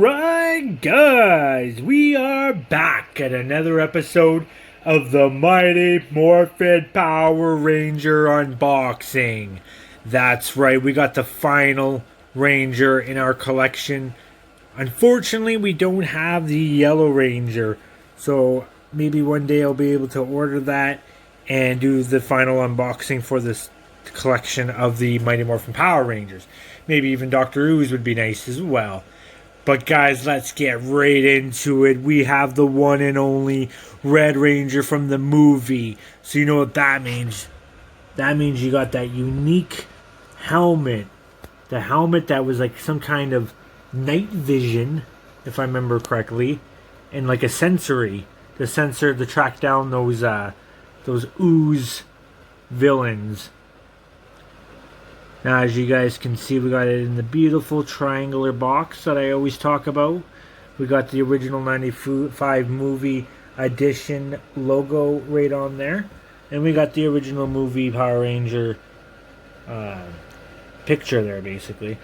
Alright guys, we are back at another episode of the Mighty Morphin Power Ranger unboxing. That's right, we got the final Ranger in our collection. Unfortunately, we don't have the Yellow Ranger, so maybe one day I'll be able to order that and do the final unboxing for this collection of the Mighty Morphin Power Rangers. Maybe even Dr. Ooze would be nice as well. But guys, let's get right into it. We have the one and only Red Ranger from the movie. So you know what that means. That means you got that unique helmet. The helmet that was like some kind of night vision, if I remember correctly. And like a sensory. The sensor to track down those ooze villains. Now, as you guys can see, we got it in the beautiful triangular box that I always talk about. We got the original 95 movie edition logo right on there. And we got the original movie Power Ranger picture there, basically.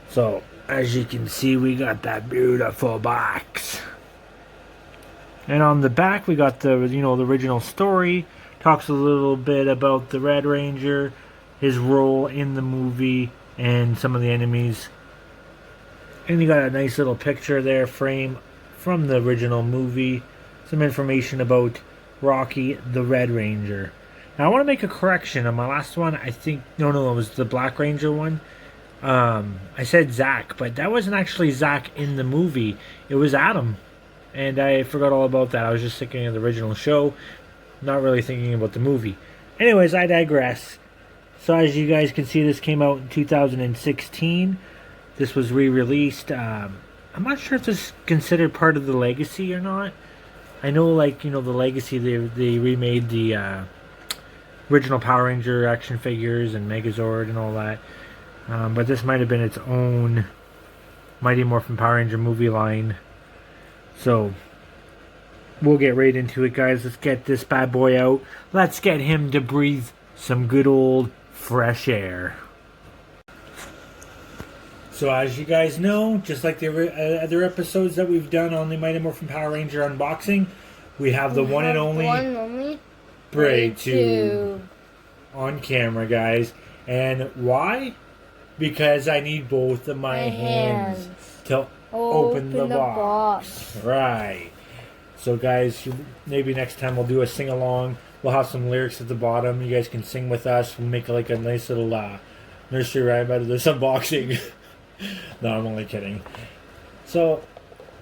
So, as you can see, we got that beautiful box. And on the back, we got the original story. Talks a little bit about the Red Ranger, his role in the movie, and some of the enemies. And you got a nice little picture there, frame from the original movie. Some information about Rocky, the Red Ranger. Now I want to make a correction on my last one. I think, no, it was the Black Ranger one. I said Zach, but that wasn't actually Zach in the movie. It was Adam. And I forgot all about that. I was just thinking of the original show, not really thinking about the movie. Anyways, I digress. So as you guys can see, this came out in 2016. This was re-released. I'm not sure if this is considered part of the Legacy or not. I know, the Legacy, they remade the original Power Ranger action figures and Megazord and all that. But this might have been its own Mighty Morphin Power Ranger movie line. So, we'll get right into it, guys. Let's get this bad boy out. Let's get him to breathe some good old fresh air. So as you guys know, just like the other episodes that we've done on the Mighty Morphin Power Ranger unboxing, we have the one and only Braid Tube on camera, guys. And why? Because I need both of my hands to open the box. Right. So guys, maybe next time we'll do a sing-along. We'll have some lyrics at the bottom. You guys can sing with us. We'll make like a nice little nursery rhyme out of this unboxing. No, I'm only kidding. So,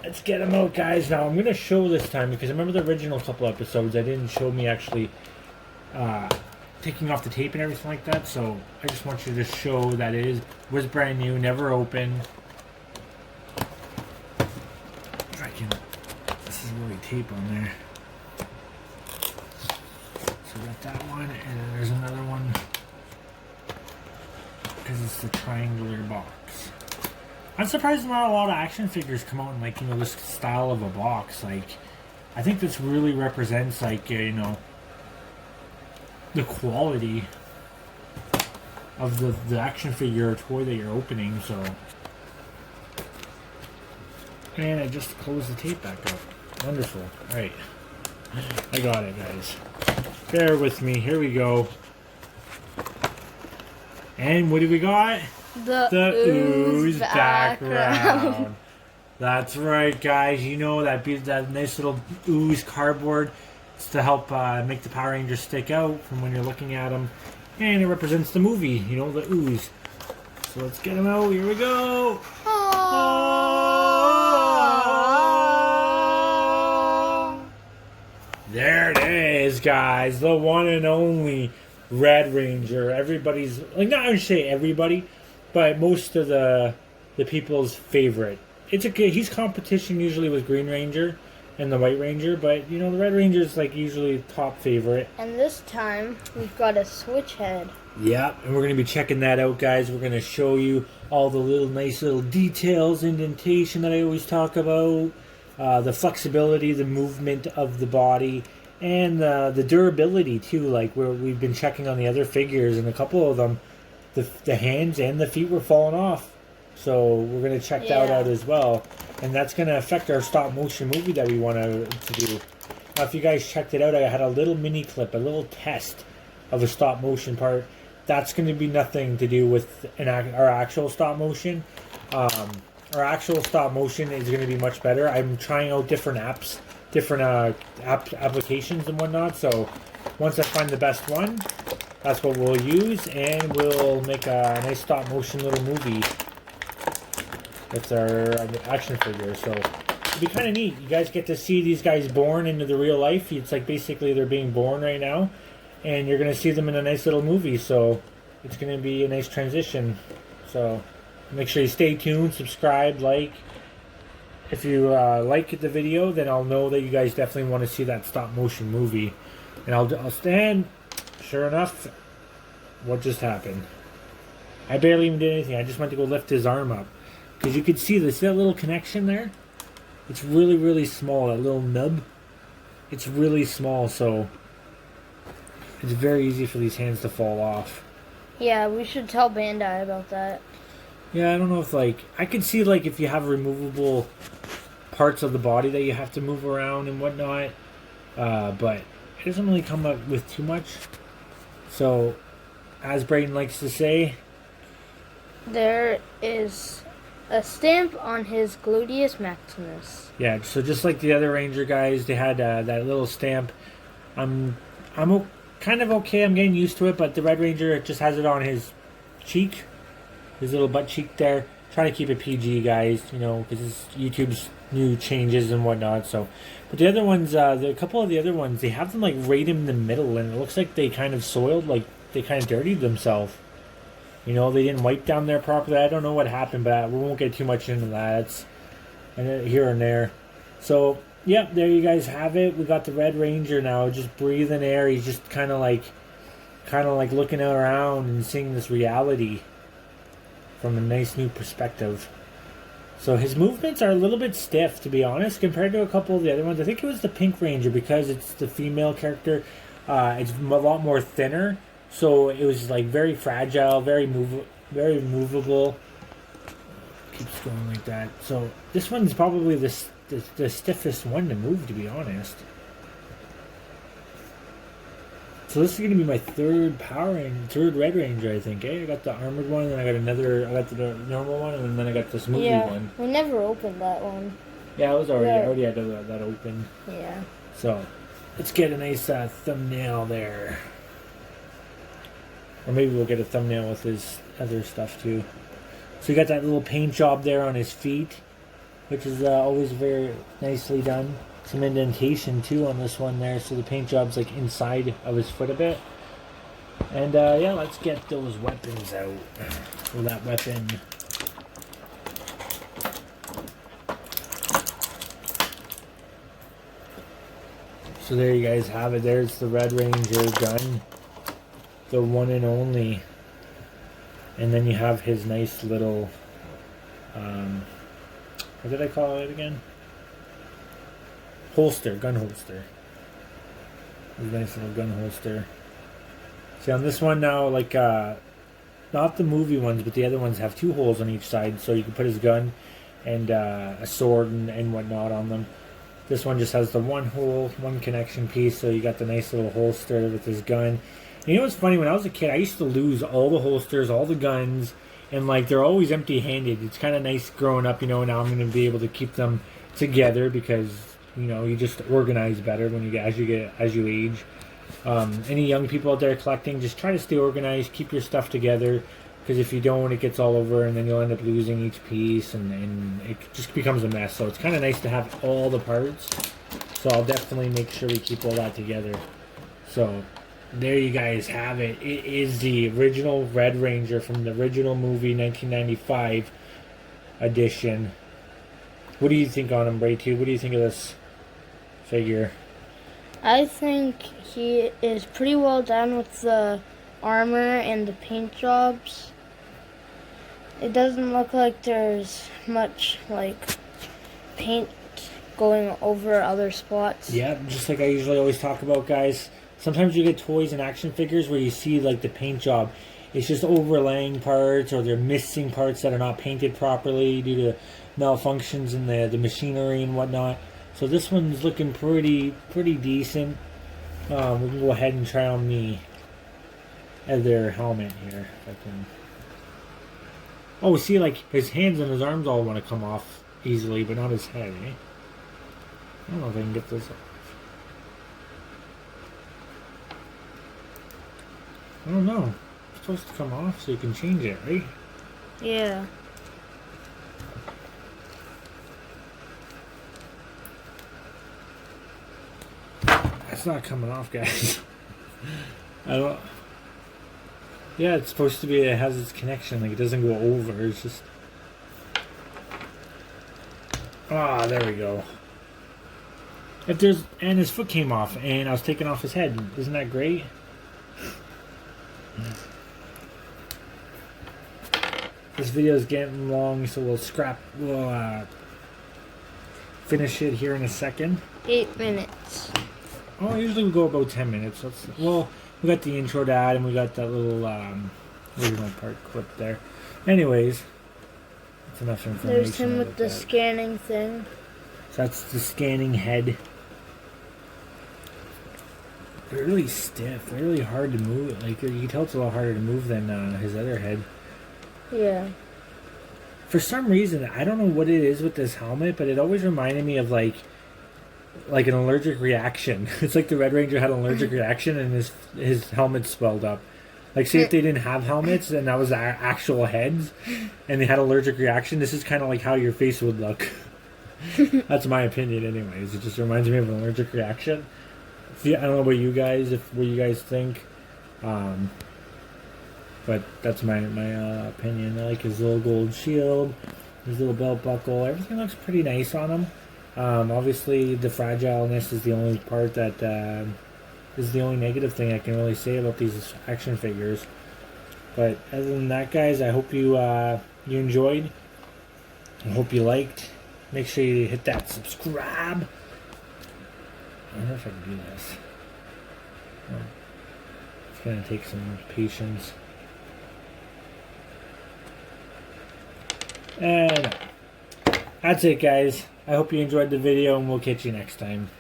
let's get them out, guys. Now, I'm going to show this time because I remember the original couple episodes. I didn't show me actually taking off the tape and everything like that. So, I just want you to show that it was brand new, never opened. If I can... This is really tape on there. So we got that one, and then there's another one because it's the triangular box. I'm surprised not a lot of action figures come out in this style of a box. I think this really represents the quality of the action figure or toy that you're opening. So, and I just closed the tape back up. Wonderful. All right, I got it, guys. Bear with me. Here we go. And what do we got? The ooze background. That's right, guys. You know that nice little ooze cardboard. It's to help make the Power Rangers stick out from when you're looking at them. And it represents the movie, the ooze. So let's get them out. Here we go. There it is, guys. The one and only Red Ranger. Everybody's, not going to say everybody, but most of the people's favorite. He's competition usually with Green Ranger and the White Ranger, but the Red Ranger is usually top favorite. And this time we've got a switch head. Yeah, and we're going to be checking that out, guys. We're going to show you all the nice little details, indentation that I always talk about. The flexibility, the movement of the body, and the durability too. We've been checking on the other figures, and a couple of them, the hands and the feet were falling off. So we're going to check that out as well. and that's going to affect our stop motion movie that we want to do. Now, if you guys checked it out, I had a little mini clip, a little test of a stop motion part. That's going to be nothing to do with our actual stop motion. Our actual stop motion is going to be much better. I'm trying out different apps, different applications and whatnot. So once I find the best one, that's what we'll use, and we'll make a nice stop motion little movie. That's our action figure. So it'll be kind of neat. You guys get to see these guys born into the real life. It's like basically they're being born right now, and you're going to see them in a nice little movie. So it's going to be a nice transition. So make sure you stay tuned, subscribe, like. If you like the video, then I'll know that you guys definitely want to see that stop motion movie. And I'll stand. Sure enough, what just happened? I barely even did anything. I just went to go lift his arm up. Because you can see this, that little connection there? It's really, really small, that little nub. It's really small, so it's very easy for these hands to fall off. Yeah, we should tell Bandai about that. Yeah, I don't know if, like, I could see, like, if you have removable parts of the body that you have to move around and whatnot, but it doesn't really come up with too much. So, as Brayden likes to say, there is a stamp on his gluteus maximus. Yeah, so just like the other Ranger guys, they had that little stamp. I'm kind of okay. I'm getting used to it, but the Red Ranger just has it on his cheek. His little butt cheek there. Trying to keep it PG, guys, you know, because YouTube's new changes and whatnot. So, but the other ones, a couple of the other ones, they have them like right in the middle, and it looks like they kind of soiled, like they kind of dirtied themselves. You know, they didn't wipe down there properly. I don't know what happened, but we won't get too much into that. It's here and there. So, yep, there you guys have it. We got the Red Ranger now, just breathing air. He's just kind of like looking around and seeing this reality from a nice new perspective. So his movements are a little bit stiff, to be honest, compared to a couple of the other ones. I think it was the Pink Ranger, because it's the female character. It's a lot more thinner, so it was like very fragile, very movable. Keeps going like that. So this one's probably the stiffest one to move, to be honest. So this is going to be my third Red Ranger, I think. I got the armored one, and then I got the normal one, and then I got this movie one. We never opened that one. Yeah, I already had that open. Yeah. So let's get a nice thumbnail there. Or maybe we'll get a thumbnail with his other stuff too. So you got that little paint job there on his feet, which is always very nicely done. Some indentation too on this one there, so the paint job's like inside of his foot a bit. And yeah, let's get those weapons out. So that weapon. So there you guys have it. There's the Red Ranger gun, the one and only. And then you have his nice little, what did I call it again? Holster, gun holster. His nice little gun holster. See, on this one now, like, not the movie ones, but the other ones have two holes on each side, so you can put his gun and a sword and whatnot on them. This one just has the one hole, one connection piece, so you got the nice little holster with his gun. And you know what's funny? When I was a kid, I used to lose all the holsters, all the guns, and like they're always empty-handed. It's kind of nice growing up, you know. Now I'm going to be able to keep them together because, you know, you just organize better when as you age. Any young people out there collecting, just try to stay organized, keep your stuff together, because if you don't, it gets all over, and then you'll end up losing each piece, and it just becomes a mess. So it's kind of nice to have all the parts. So I'll definitely make sure we keep all that together. So there you guys have it. It is the original Red Ranger from the original movie, 1995 edition. What do you think on him, Bray 2? What do you think of this figure? I think he is pretty well done with the armor and the paint jobs. It doesn't look like there's much like paint going over other spots. Yeah, just like I usually always talk about, guys. Sometimes you get toys and action figures where you see like the paint job, it's just overlaying parts, or they're missing parts that are not painted properly due to malfunctions in the machinery and whatnot. So this one's looking pretty decent. We can go ahead and try on the other helmet here. If I can. Oh, see, like his hands and his arms all want to come off easily, but not his head. Eh? I don't know if I can get this off. I don't know. It's supposed to come off so you can change it, right? Yeah. It's not coming off, guys. I don't. Yeah, it's supposed to be. It has its connection. Like it doesn't go over. It's just. Ah, there we go. If there's and his foot came off, and I was taking off his head. Isn't that great? This video is getting long, so we'll finish it here in a second. 8 minutes. Oh, usually we go about 10 minutes. Well, we got the intro to add, and we got that little original part clip there. Anyways, that's enough information. There's him with the scanning thing. So that's the scanning head. They're really stiff. They're really hard to move. Like you can tell it's a lot harder to move than his other head. Yeah. For some reason, I don't know what it is with this helmet, but it always reminded me of like an allergic reaction. It's like the Red Ranger had an allergic reaction and his helmet swelled up. Like, say if they didn't have helmets and that was actual heads and they had allergic reaction, this is kind of like how your face would look. That's my opinion anyways. It just reminds me of an allergic reaction. See, I don't know about you guys, what you guys think. But that's my opinion. I like his little gold shield, his little belt buckle. Everything looks pretty nice on him. Obviously, the fragileness is the only part that is the only negative thing I can really say about these action figures. But other than that, guys, I hope you enjoyed. I hope you liked. Make sure you hit that subscribe. I wonder if I can do this. Oh, it's gonna take some patience. And that's it, guys. I hope you enjoyed the video, and we'll catch you next time.